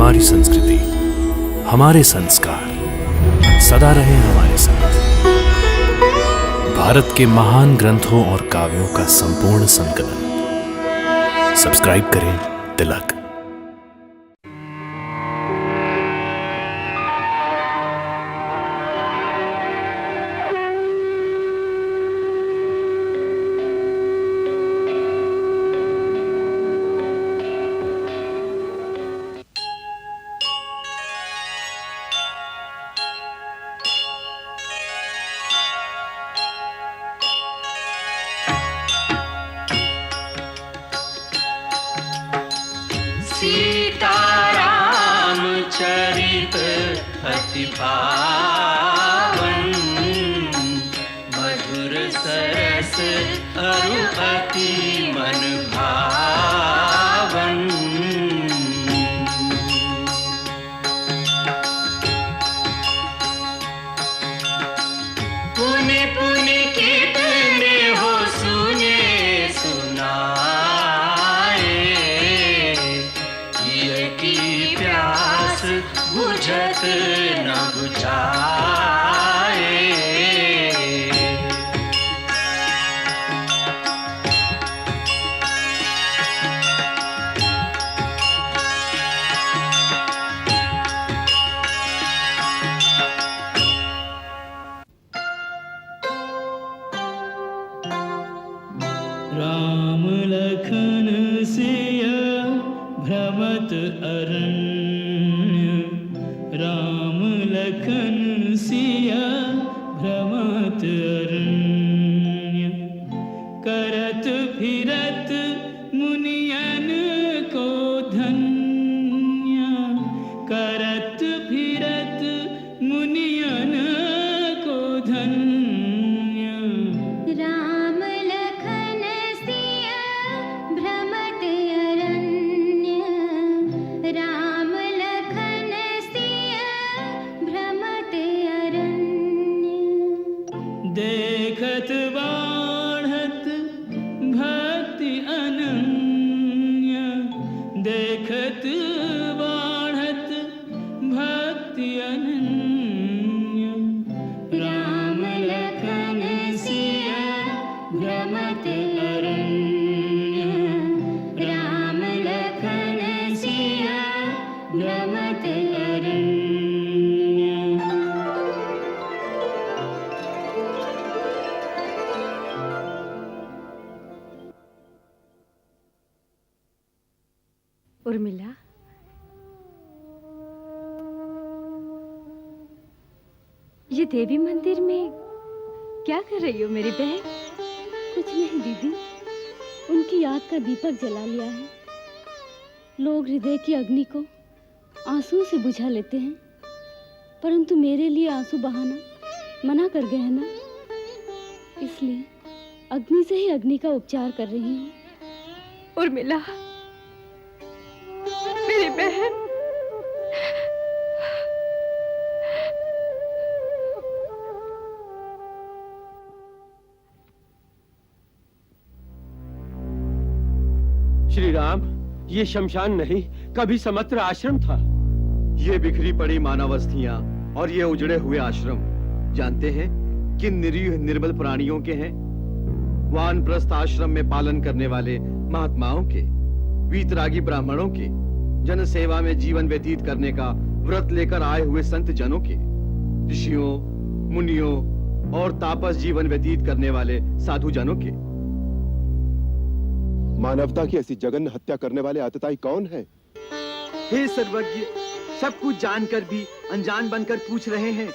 हमारी संस्कृति, हमारे संस्कार सदा रहे हमारे साथ। भारत के महान ग्रंथों और काव्यों का संपूर्ण संकलन। सब्सक्राइब करें तिलक। सीताराम चरित अति पावन, मधुर सरस अरु अति मन भावन। पुनि पुनि कितने हो सुने सुनाए, की प्यास बुझत न बुझाए। राम लखन सिया भ्रमत अरण्य, राम लखन सिया भ्रमत अरण्य। करत फिरत मुनियन को धन्य, करत फिरत मुनियन को धन्य। राम लखन सिया भ्रमत अरण्य, राम लखन सिया भ्रमत अरण्य। देखत बाढ़त भक्ति अनन्य, देखत बाढ़त भक्ति अनन्य। राम लखन सिया भ्रमत अरण्य, राम लखन सिया भ्रमत अरण्य। उर्मिला, ये देवी मंदिर में क्या कर रही हो मेरी बहन? कुछ नहीं दीदी, उनकी याद का दीपक जला लिया है। लोग हृदय की अग्नि को आंसू से बुझा लेते हैं, परंतु मेरे लिए आंसू बहाना मना कर गए हैं ना, इसलिए अग्नि से ही अग्नि का उपचार कर रही हूँ। उर्मिला, मेरी बहन, श्री राम, ये शमशान नहीं, कभी समत्र आश्रम था। ये बिखरी पड़ी मानवस्थियां और ये उजड़े हुए आश्रम जानते हैं किन निरीह निर्बल प्राणियों के हैं? वानप्रस्थ आश्रम में पालन करने वाले महात्माओं के, वीतरागी ब्राह्मणों के, जन सेवा में जीवन व्यतीत करने का व्रत लेकर आए हुए संत जनों के, ऋषियों, मुनियों और तापस जीवन व्यतीत करने वाले साधु जनों के। मानवता की ऐसी जघन्य हत्या करने वाले आतताई कौन है? हे सर्वज्ञ, सब कुछ जानकर भी अनजान बनकर पूछ रहे हैं।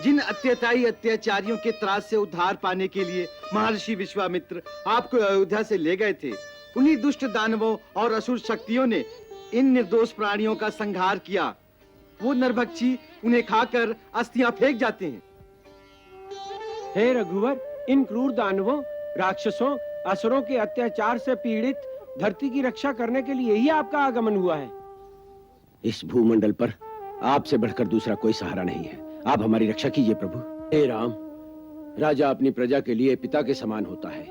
जिन अत्याचारी अत्याचारियों के त्रास से उद्धार पाने के लिए महर्षि विश्वामित्र आपको अयोध्या से ले गए थे, उन्हीं दुष्ट दानवों और असुर शक्तियों ने इन निर्दोष प्राणियों का संहार किया। वो नरभक्षी उन्हें खाकर अस्थियां फेंक जाते हैं। हे रघुवर, इन क्रूर दानवों, राक्षसों, असुरों के अत्याचार से पीड़ित धरती की रक्षा करने के लिए ही आपका आगमन हुआ है। इस भूमंडल पर आपसे बढ़कर दूसरा कोई सहारा नहीं है। आप हमारी रक्षा कीजिए प्रभु। हे राम, राजा अपनी प्रजा के लिए पिता के समान होता है।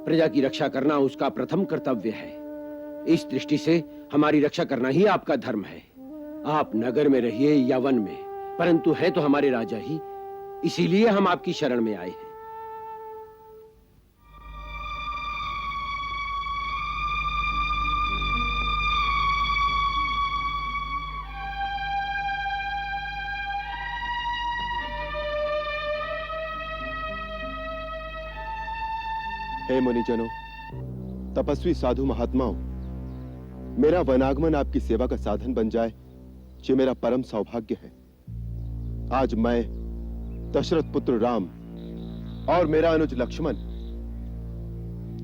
प्रजा की रक्षा करना उसका प्रथम कर्तव्य है। इस दृष्टि से हमारी रक्षा करना ही आपका धर्म है। आप नगर में रहिए या वन में, परंतु है तो हमारे राजा ही, इसीलिए हम आपकी शरण में आए हैं। हे मुनिजनों, तपस्वी साधु महात्माओं, मेरा वनागमन आपकी सेवा का साधन बन जाए, ये मेरा परम सौभाग्य है। आज मैं, दशरथ पुत्र राम और मेरा अनुज लक्ष्मण,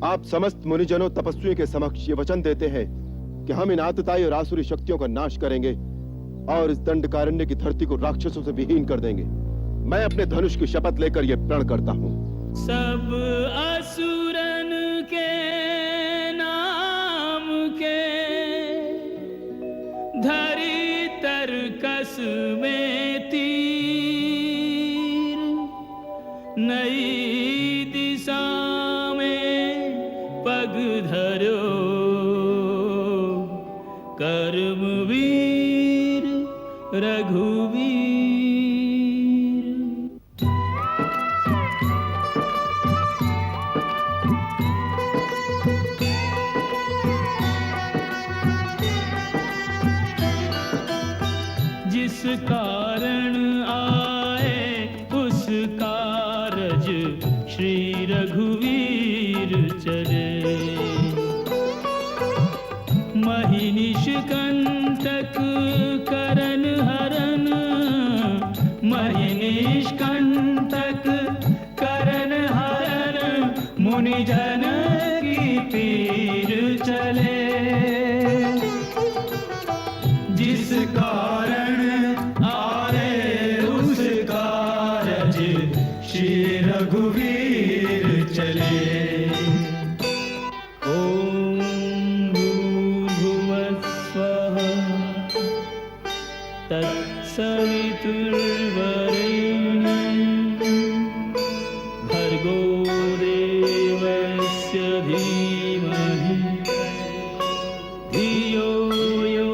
आप समस्त मुनिजनों तपस्वियों के समक्ष ये वचन देते हैं कि हम इन आतताई और आसुरी शक्तियों का नाश करेंगे और इस दंडकारण्य की धरती को राक्षसों से विहीन कर देंगे। मैं अपने धनुष की शपथ लेकर यह प्रण करता हूं। सब असुरन के नाम के धरी तरकस में तीर, नई दिशा में पग धरो कर्मवीर रघुवीर। जिस कारण आए उस कारज श्री रघुवीर चले, महिनिष्कंटक करन हरन, महिनिष्कंटक करन हरन, मुनिजन की पीर चले। जिस कारण आए उस कारज श्री रघुवीर चले। ओम भूर्भुवस्सुवः तत्सवितुर्वरेण्यं भर्गो देवस्य धीमहि धियो यो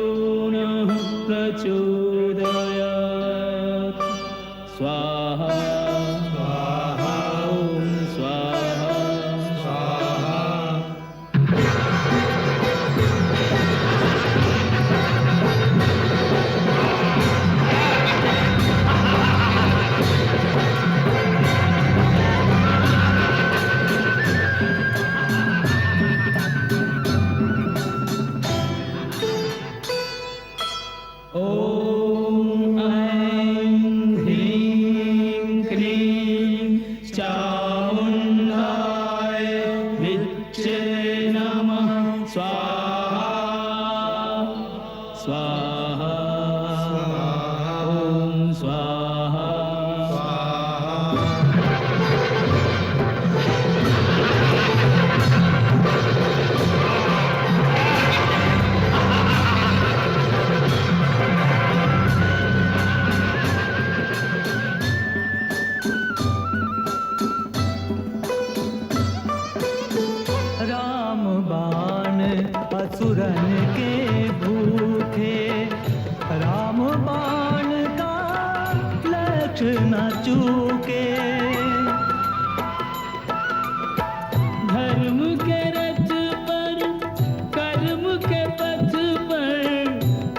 नः प्रचोदयात्। स्वाहा स्वाहा ॐ स्वाहा स्वाहा। ॐ ऐं ह्रीं क्लीं चामुण्डाय विच्चे नमः। स्वाहा स्वाहा ॐ स्वाहा स्वाहा। राम बाण असुरन के भूखे, राम बाण का लक्ष्य न चूके। धर्म के रथ पर कर्म के पथ पर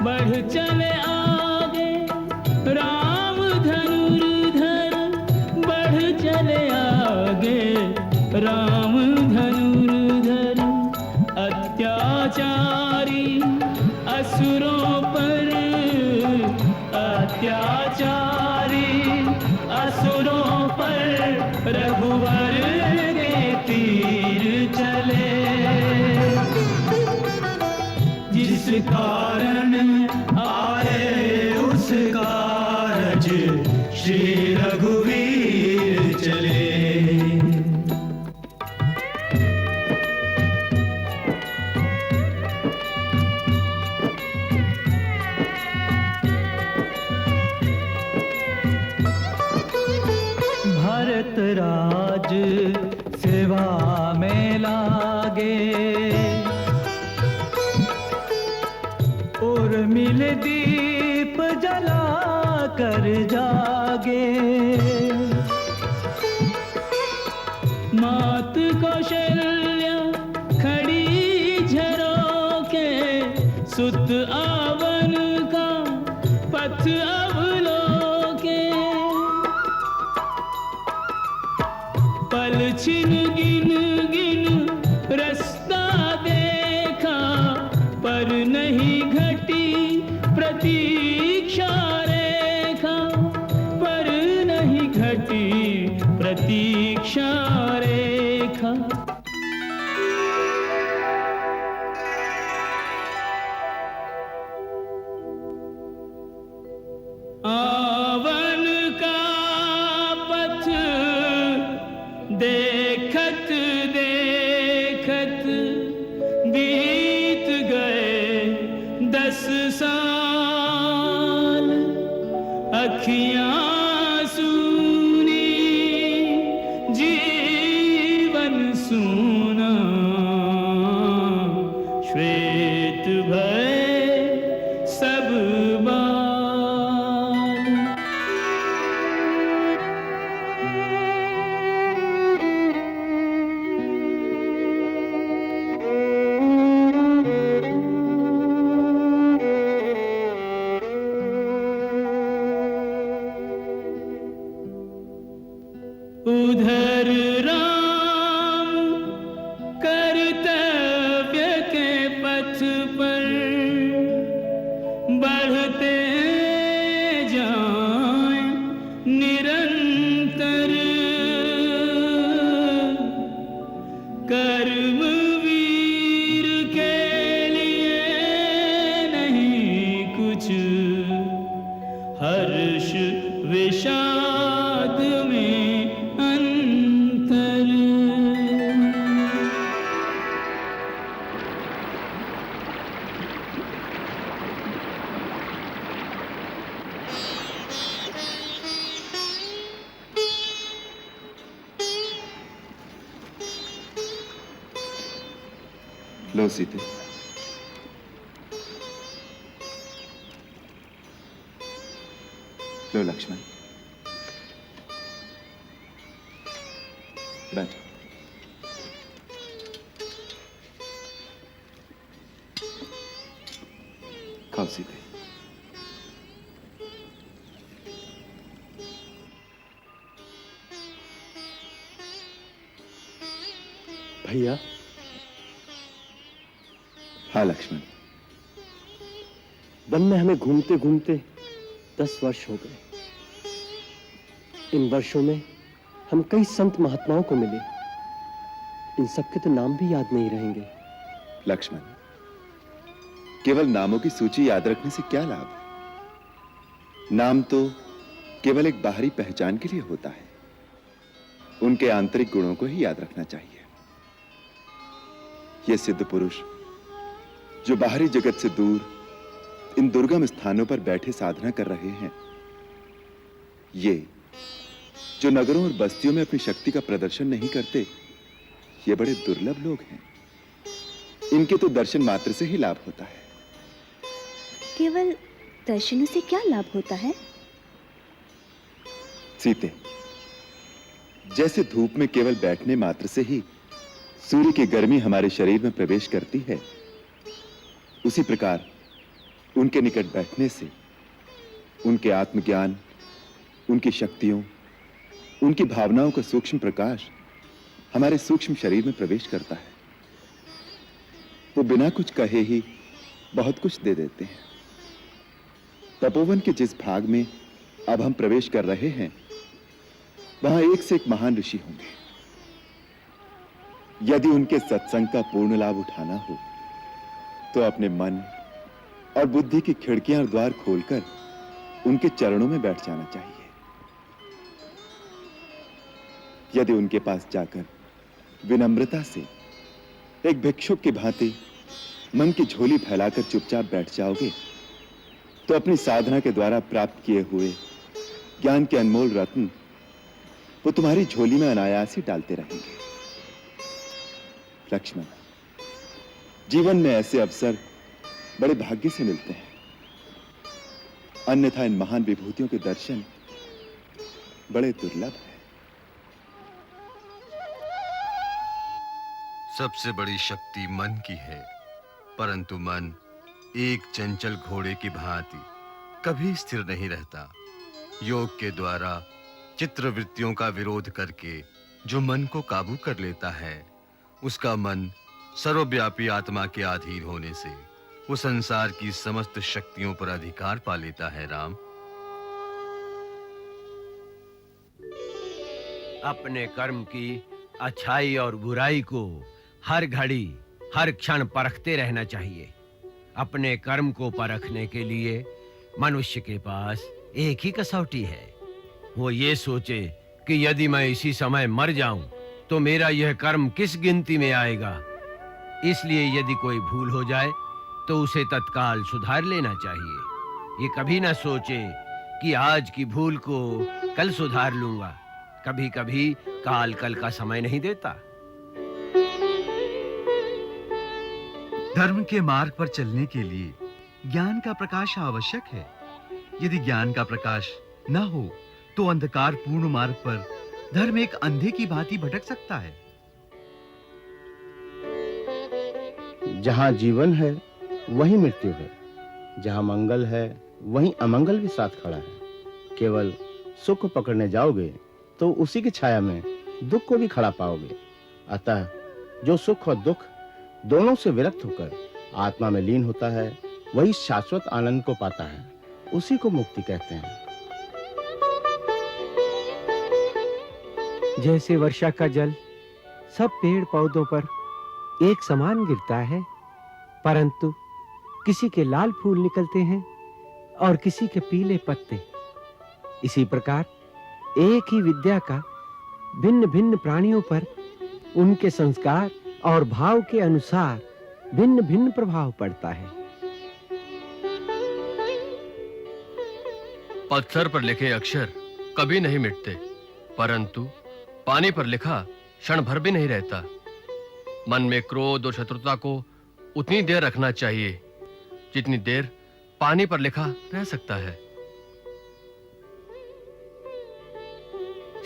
बढ़ चले आगे, राम धनुर्धर बढ़ चले आगे। राम धनुर्धर अत्याचारी असुरों पर, अत्याचारी असुरों पर रघुवर के तीर चले। जिस कारण आए उस कारज श्री रघुवीर चले। भरत राज सेवा में लागे, और मिल दीव जला कर जागे। मात कौशल्या खड़ी झरोके, सुत आवन का पथ अवलोके। पल छिन गिन गिन रास्ता देखा, पर नहीं घटी प्रतीक्षा रेखा, पर नहीं घटी प्रतीक्षा रेखा। आवन का पथ देखत देखत बीत गए 10 साल। अखियां सूनी जीवन सूना, श्वेत भय सब बाल। उधर राम कर्तव्य के पथ पर बढ़ते जाएं निरंतर। कर्मवीर के लिए नहीं कुछ हर्ष विषाद में अंतर। लो सीते, लो लक्ष्मण, बैठो। खाओ सीते। भैया। हाँ लक्ष्मण। वन में हमें घूमते घूमते 10 वर्ष हो गए। इन वर्षों में हम कई संत महात्माओं को मिले। इन सबके तो नाम भी याद नहीं रहेंगे। लक्ष्मण, केवल नामों की सूची याद रखने से क्या लाभ? नाम तो केवल एक बाहरी पहचान के लिए होता है। उनके आंतरिक गुणों को ही याद रखना चाहिए। ये सिद्ध पुरुष जो बाहरी जगत से दूर इन दुर्गम स्थानों पर बैठे साधना कर रहे हैं, ये जो नगरों और बस्तियों में अपनी शक्ति का प्रदर्शन नहीं करते, ये बड़े दुर्लभ लोग हैं। इनके तो दर्शन मात्र से ही लाभ होता है। केवल दर्शनों से क्या लाभ होता है? सीते, जैसे धूप में केवल बैठने मात्र से ही सूर्य की गर्मी हमारे शरीर में प्रवेश करती है, उसी प्रकार उनके निकट बैठने से उनके आत्मज्ञान, उनकी शक्तियों, उनकी भावनाओं का सूक्ष्म प्रकाश हमारे सूक्ष्म शरीर में प्रवेश करता है। वो बिना कुछ कहे ही बहुत कुछ दे देते हैं। तपोवन के जिस भाग में अब हम प्रवेश कर रहे हैं, वहां एक से एक महान ऋषि होंगे। यदि उनके सत्संग का पूर्ण लाभ उठाना हो तो अपने मन और बुद्धि की खिड़कियां और द्वार खोलकर उनके चरणों में बैठ जाना चाहिए। यदि उनके पास जाकर विनम्रता से एक भिक्षुक की भांति मन की झोली फैलाकर चुपचाप बैठ जाओगे तो अपनी साधना के द्वारा प्राप्त किए हुए ज्ञान के अनमोल रत्न वो तुम्हारी झोली में अनायास ही डालते रहेंगे। लक्ष्मण, जीवन में ऐसे अवसर बड़े भाग्य से मिलते हैं। अन्यथा इन महान विभूतियों के दर्शन बड़े दुर्लभ है। सबसे बड़ी शक्ति मन की है, परंतु मन एक चंचल घोड़े की भांति कभी स्थिर नहीं रहता। योग के द्वारा चित्रवृत्तियों का विरोध करके जो मन को काबू कर लेता है, उसका मन सर्वव्यापी आत्मा के अधीन होने से वो संसार की समस्त शक्तियों पर अधिकार पा लेता है। राम, अपने कर्म की अच्छाई और बुराई को हर घड़ी हर क्षण परखते रहना चाहिए। अपने कर्म को परखने के लिए मनुष्य के पास एक ही कसौटी है। वो ये सोचे कि यदि मैं इसी समय मर जाऊं तो मेरा यह कर्म किस गिनती में आएगा। इसलिए यदि कोई भूल हो जाए तो उसे तत्काल सुधार लेना चाहिए। ये कभी ना सोचे कि आज की भूल को कल सुधार लूंगा। कभी-कभी काल कल का समय नहीं देता। धर्म के मार्ग पर चलने के लिए ज्ञान का प्रकाश आवश्यक है। यदि ज्ञान का प्रकाश न हो तो अंधकार पूर्ण मार्ग पर धर्म एक अंधे की भांति भटक सकता है। जहां जीवन है वहीं मृत्यु है, जहां मंगल है वहीं अमंगल भी साथ खड़ा है। केवल सुख पकड़ने जाओगे तो उसी की छाया में दुख को भी खड़ा पाओगे। अतः जो सुख और दुख दोनों से विरक्त होकर आत्मा में लीन होता है, वही शाश्वत आनंद को पाता है। उसी को मुक्ति कहते हैं। जैसे वर्षा का जल सब पेड़ पौधों पर एक समान गिरता है, परंतु किसी के लाल फूल निकलते हैं और किसी के पीले पत्ते, इसी प्रकार एक ही विद्या का भिन्न-भिन्न प्राणियों पर उनके संस्कार और भाव के अनुसार भिन्न-भिन्न प्रभाव पड़ता है। पत्थर पर लिखे अक्षर कभी नहीं मिटते, परंतु पानी पर लिखा क्षण भर भी नहीं रहता। मन में क्रोध और शत्रुता को उतनी देर रखना चाहिए जितनी देर पानी पर लिखा रह सकता है।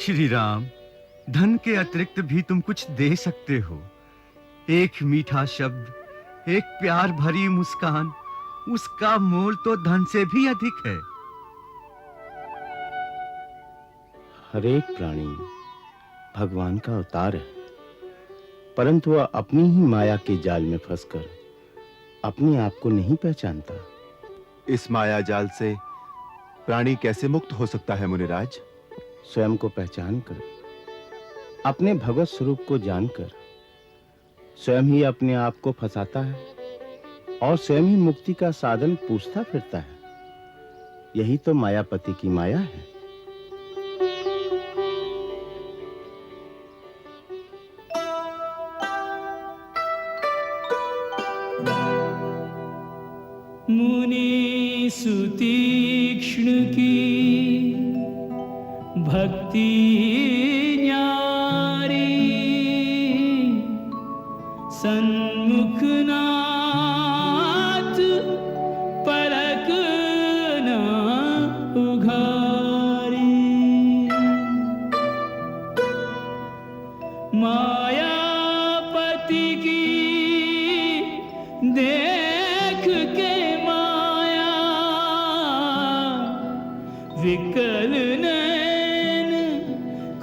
श्री राम, धन के अतिरिक्त भी तुम कुछ दे सकते हो। एक मीठा शब्द, एक प्यार भरी मुस्कान, उसका मोल तो धन से भी अधिक है। हर एक प्राणी भगवान का अवतार है, परंतु वह अपनी ही माया के जाल में फंसकर अपने आप को नहीं पहचानता। इस माया जाल से प्राणी कैसे मुक्त हो सकता है मुनिराज? स्वयं को पहचान कर, अपने भगवत स्वरूप को जानकर स्वयं ही अपने आप को फंसाता है और स्वयं ही मुक्ति का साधन पूछता फिरता है। यही तो मायापति की माया है। मुनि सुतीक्ष्ण की भक्ति न्यारी, सन्मुख नाथ पलक ना उघारी। मायापति की देख के माया, विकल नैन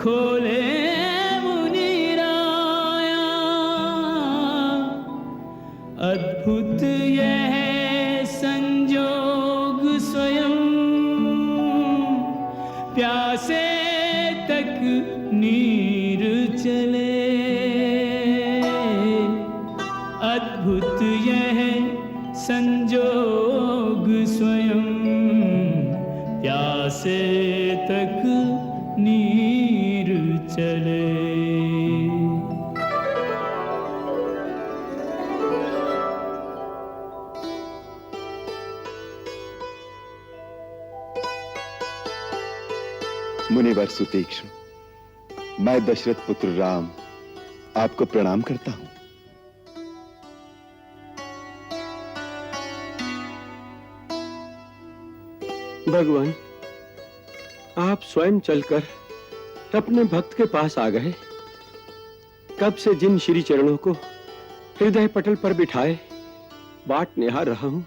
खोले मुनिराया। अद्भुत यह संजोग स्वयं, प्यासे तक नीर चले। अद्भुत यह संजोग स्वयं, प्यासे तक नीर चले। मुनिवर सुतीक्ष्ण, मैं दशरथ पुत्र राम आपको प्रणाम करता हूं। भगवान, आप स्वयं चलकर अपने भक्त के पास आ गए। कब से जिन श्री चरणों को हृदय पटल पर बिठाए बाट निहार रहा हूं,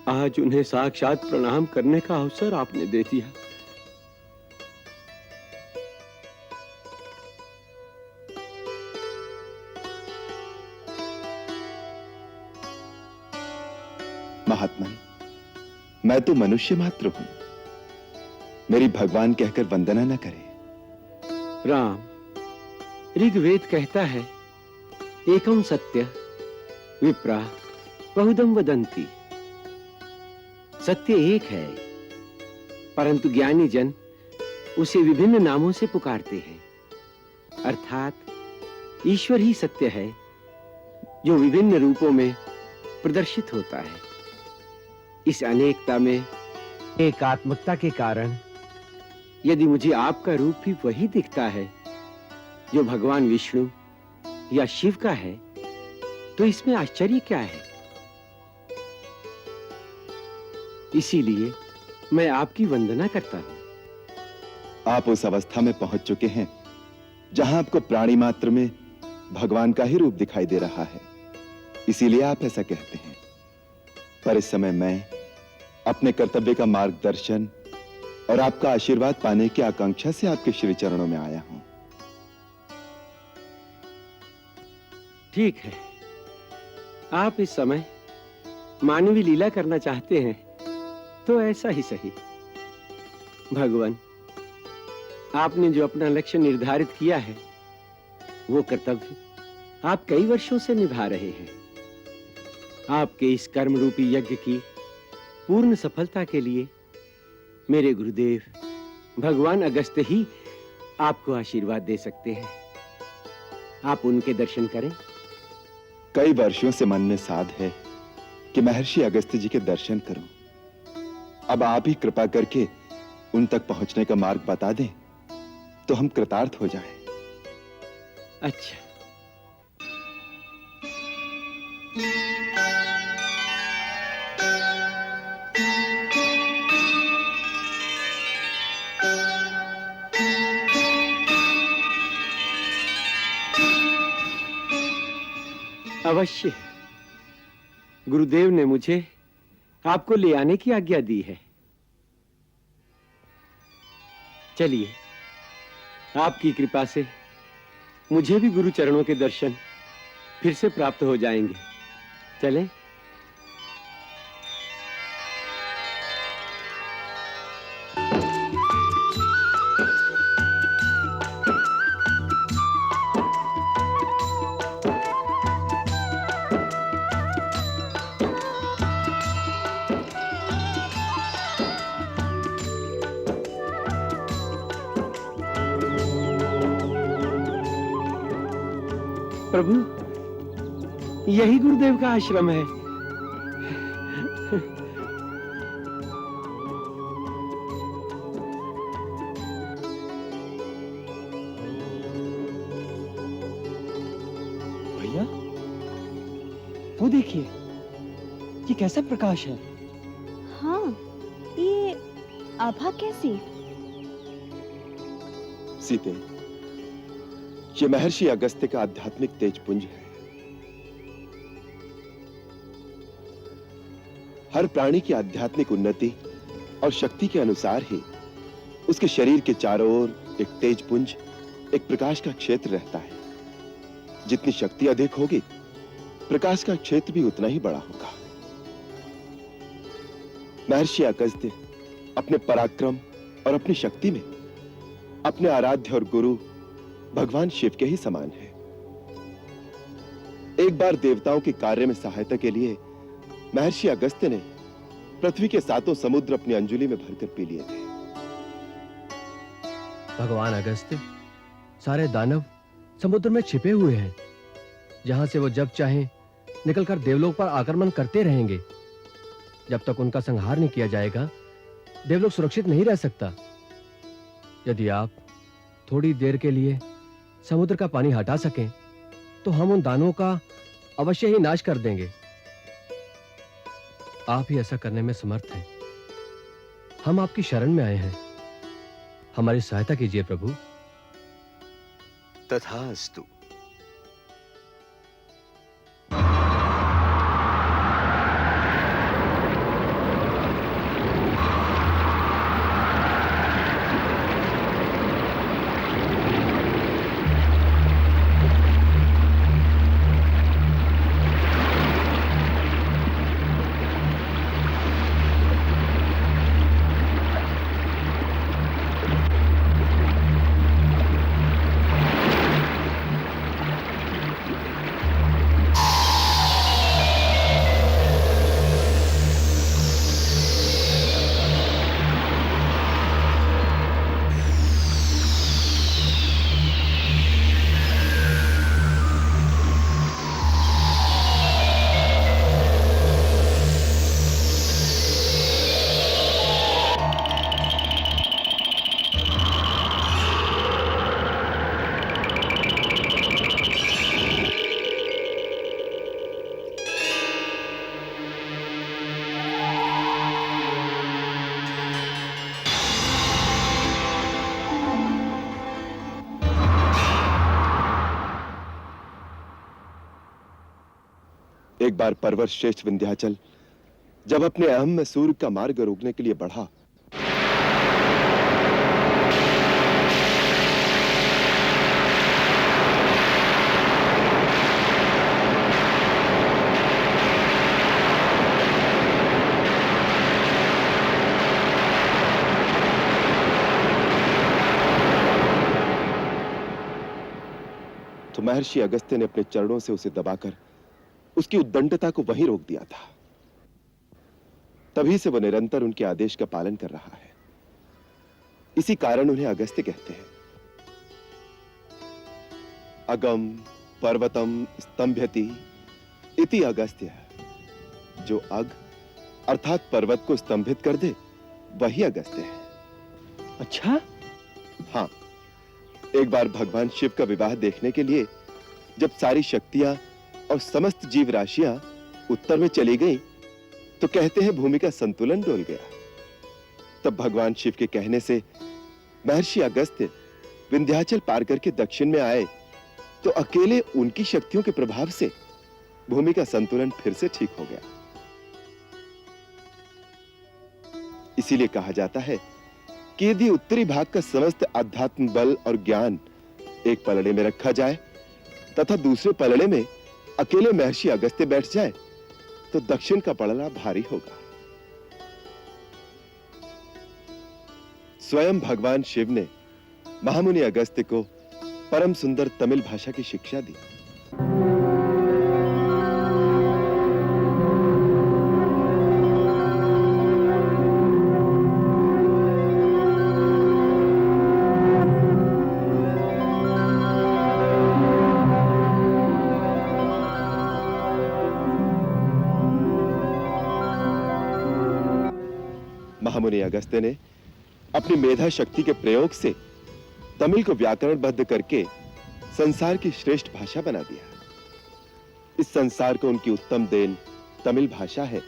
आज उन्हें साक्षात प्रणाम करने का अवसर आपने दे दिया। महात्मन, मैं तो मनुष्य मात्र हूं, मेरी भगवान कहकर वंदना न करें। राम, ऋग्वेद कहता है, एकम सत्य विप्रा बहुदम वदंती। सत्य एक है, परंतु ज्ञानी जन उसे विभिन्न नामों से पुकारते हैं। अर्थात ईश्वर ही सत्य है, जो विभिन्न रूपों में प्रदर्शित होता है। इस अनेकता में एकात्मकता के कारण यदि मुझे आपका रूप भी वही दिखता है जो भगवान विष्णु या शिव का है, तो इसमें आश्चर्य क्या है? इसीलिए मैं आपकी वंदना करता हूं। आप उस अवस्था में पहुंच चुके हैं जहां आपको प्राणी मात्र में भगवान का ही रूप दिखाई दे रहा है, इसीलिए आप ऐसा कहते हैं। पर इस समय मैं अपने कर्तव्य का मार्गदर्शन और आपका आशीर्वाद पाने की आकांक्षा से आपके श्री चरणों में आया हूं। ठीक है, आप इस समय मानवीय लीला करना चाहते हैं तो ऐसा ही सही। भगवान, आपने जो अपना लक्ष्य निर्धारित किया है, वो कर्तव्य आप कई वर्षों से निभा रहे हैं। आपके इस कर्म रूपी यज्ञ की पूर्ण सफलता के लिए मेरे गुरुदेव भगवान अगस्त्य ही आपको आशीर्वाद दे सकते हैं। आप उनके दर्शन करें। कई वर्षों से मन में साध है कि महर्षि अगस्त्य जी के दर्शन करूं। अब आप ही कृपा करके उन तक पहुंचने का मार्ग बता दें तो हम कृतार्थ हो जाएं। अच्छा, अवश्य। गुरुदेव ने मुझे आपको ले आने की आज्ञा दी है। चलिए, आपकी कृपा से मुझे भी गुरु चरणों के दर्शन फिर से प्राप्त हो जाएंगे। चलें? प्रभु, यही गुरुदेव का आश्रम है। भैया, वो देखिए, ये कैसा प्रकाश है? हाँ, ये आभा कैसी? सीते, ये महर्षि अगस्त्य का आध्यात्मिक तेजपुंज है। हर प्राणी की आध्यात्मिक उन्नति और शक्ति के अनुसार ही उसके शरीर के चारों ओर एक तेजपुंज, एक प्रकाश का क्षेत्र रहता है। जितनी शक्ति अधिक होगी, प्रकाश का क्षेत्र भी उतना ही बड़ा होगा। महर्षि अगस्त्य अपने पराक्रम और अपनी शक्ति में अपने आराध्य और गुरु भगवान शिव के ही समान है। एक बार देवताओं के कार्य में सहायता के लिए महर्षि अगस्त्य ने पृथ्वी के 7 समुद्र अपनी अंजुली में भरकर पी लिए थे। भगवान अगस्त्य सारे दानव समुद्र में छिपे हुए हैं, जहां से वो जब चाहें निकलकर देवलोक पर आक्रमण करते रहेंगे। जब तक उनका संहार नहीं किया जाएगा, देवलोक सुरक्षित नहीं रह सकता। यदि आप थोड़ी देर के लिए समुद्र का पानी हटा सकें, तो हम उन दानवों का अवश्य ही नाश कर देंगे। आप ही ऐसा करने में समर्थ हैं। हम आपकी शरण में आए हैं, हमारी सहायता कीजिए प्रभु। तथास्तु। एक बार पर्वत श्रेष्ठ विंध्याचल जब अपने अहम में सूर्य का मार्ग रोकने के लिए बढ़ा, तो महर्षि अगस्त्य ने अपने चरणों से उसे दबाकर उसकी उद्दंडता को वहीं रोक दिया था। तभी से वह निरंतर उनके आदेश का पालन कर रहा है। इसी कारण उन्हें अगस्त्य कहते हैं। अगम पर्वतम स्तंभयति इति अगस्त्य। जो अग अर्थात पर्वत को स्तंभित कर दे वही अगस्त्य है। अच्छा? हाँ, एक बार भगवान शिव का विवाह देखने के लिए जब सारी शक्तियां और समस्त जीव राशियां उत्तर में चली गईं, तो कहते हैं भूमि का संतुलन डोल गया। तब भगवान शिव के कहने से महर्षि अगस्त्य विंध्याचल पार करके दक्षिण में आए, तो अकेले उनकी शक्तियों के प्रभाव से भूमि का संतुलन फिर से ठीक हो गया। इसीलिए कहा जाता है कि यदि उत्तरी भाग का समस्त आध्यात्म बल और ज्ञान एक पलड़े में रखा जाए तथा दूसरे पलड़े में अकेले महर्षि अगस्त्य बैठ जाए, तो दक्षिण का पलड़ा भारी होगा। स्वयं भगवान शिव ने महामुनि अगस्त्य को परम सुंदर तमिल भाषा की शिक्षा दी। महामुनि अगस्त्य ने अपनी मेधा शक्ति के प्रयोग से तमिल को व्याकरणबद्ध करके संसार की श्रेष्ठ भाषा बना दिया। इस संसार को उनकी उत्तम देन तमिल भाषा है,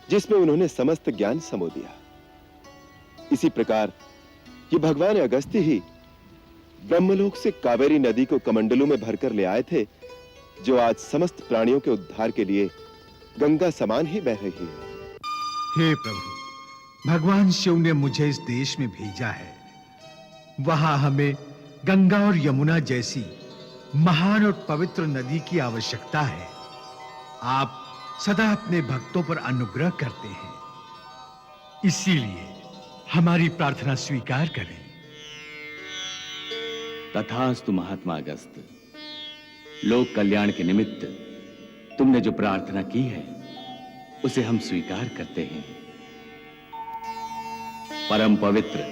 जिसमें उन्होंने समस्त ज्ञान समो दिया। इसी प्रकार ये भगवान अगस्त्य ही ब्रह्मलोक से कावेरी नदी को कमंडलों में भरकर ले आए थे, जो आज समस्त प्राणियों के उद्धार के लिए गंगा समान ही बह रही है। हे प्रभु, भगवान शिव ने मुझे इस देश में भेजा है। वहां हमें गंगा और यमुना जैसी महान और पवित्र नदी की आवश्यकता है। आप सदा अपने भक्तों पर अनुग्रह करते हैं, इसीलिए हमारी प्रार्थना स्वीकार करें। तथास्तु महात्मा अगस्त्य। लोक कल्याण के निमित्त तुमने जो प्रार्थना की है उसे हम स्वीकार करते हैं। परम पवित्र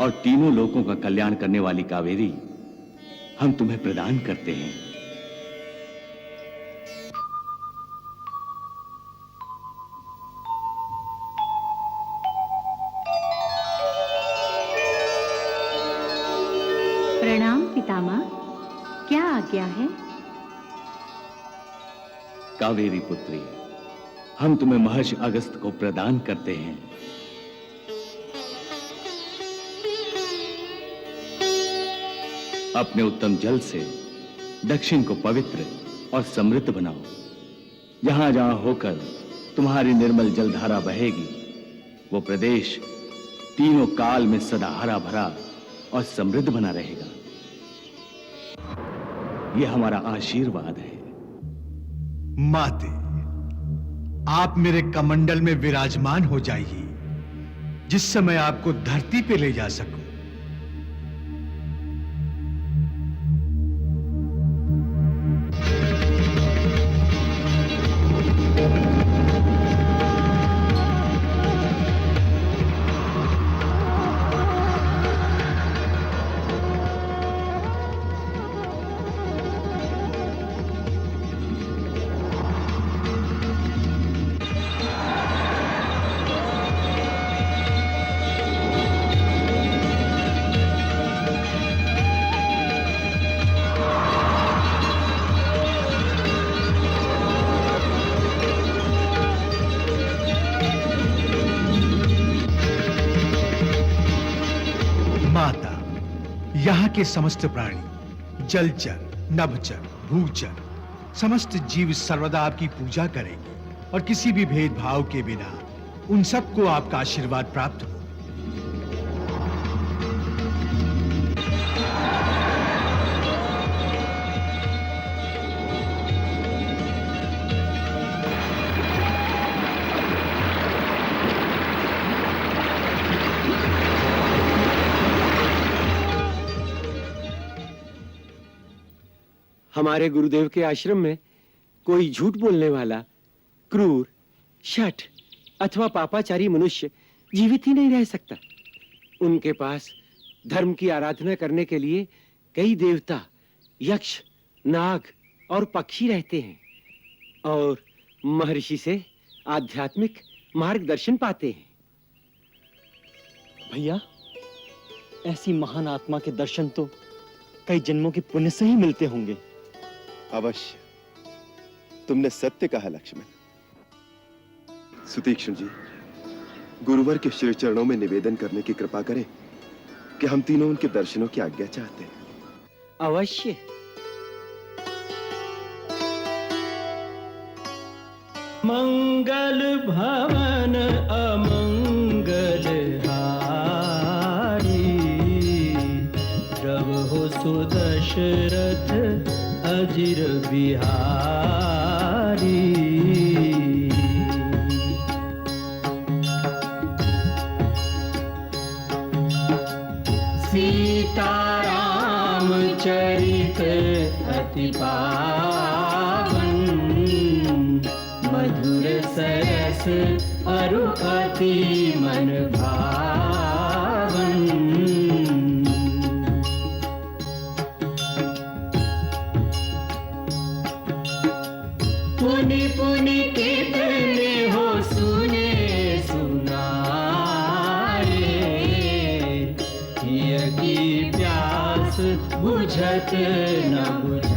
और तीनों लोकों का कल्याण करने वाली कावेरी हम तुम्हें प्रदान करते हैं। प्रणाम पितामह, क्या आज्ञा है? कावेरी पुत्री, हम तुम्हें महर्षि अगस्त्य को प्रदान करते हैं। अपने उत्तम जल से दक्षिण को पवित्र और समृद्ध बनाओ। जहां जहां होकर तुम्हारी निर्मल जलधारा बहेगी, वो प्रदेश तीनों काल में सदा हरा भरा और समृद्ध बना रहेगा। यह हमारा आशीर्वाद है। माते, आप मेरे कमंडल में विराजमान हो जाइए, जिससे मैं आपको धरती पे ले जा सकूं। माता, यहाँ के समस्त प्राणी, जलचर, नभचर, भूचर, समस्त जीव सर्वदा आपकी पूजा करेंगे और किसी भी भेदभाव के बिना उन सबको आपका आशीर्वाद प्राप्त हो। हमारे गुरुदेव के आश्रम में कोई झूठ बोलने वाला, क्रूर, शठ अथवा पापाचारी मनुष्य जीवित ही नहीं रह सकता। उनके पास धर्म की आराधना करने के लिए कई देवता, यक्ष, नाग और पक्षी रहते हैं और महर्षि से आध्यात्मिक मार्गदर्शन पाते हैं। भैया, ऐसी महान आत्मा के दर्शन तो कई जन्मों के पुण्य से ही मिलते होंगे। अवश्य, तुमने सत्य कहा लक्ष्मण। सुतीक्ष्ण जी, गुरुवर के श्री चरणों में निवेदन करने की कृपा करें कि हम तीनों उनके दर्शनों की आज्ञा चाहते हैं। अवश्य। मंगल भवन अमंगल हारी, जब हो सुदशरथ अजिर बिहारी। सीताराम चरित अति पावन, मधुर सरस अरु अति मन भावन। पुनि पुनि कितने हो सुने सुनाए, हिय की प्यास बुझत न बुझ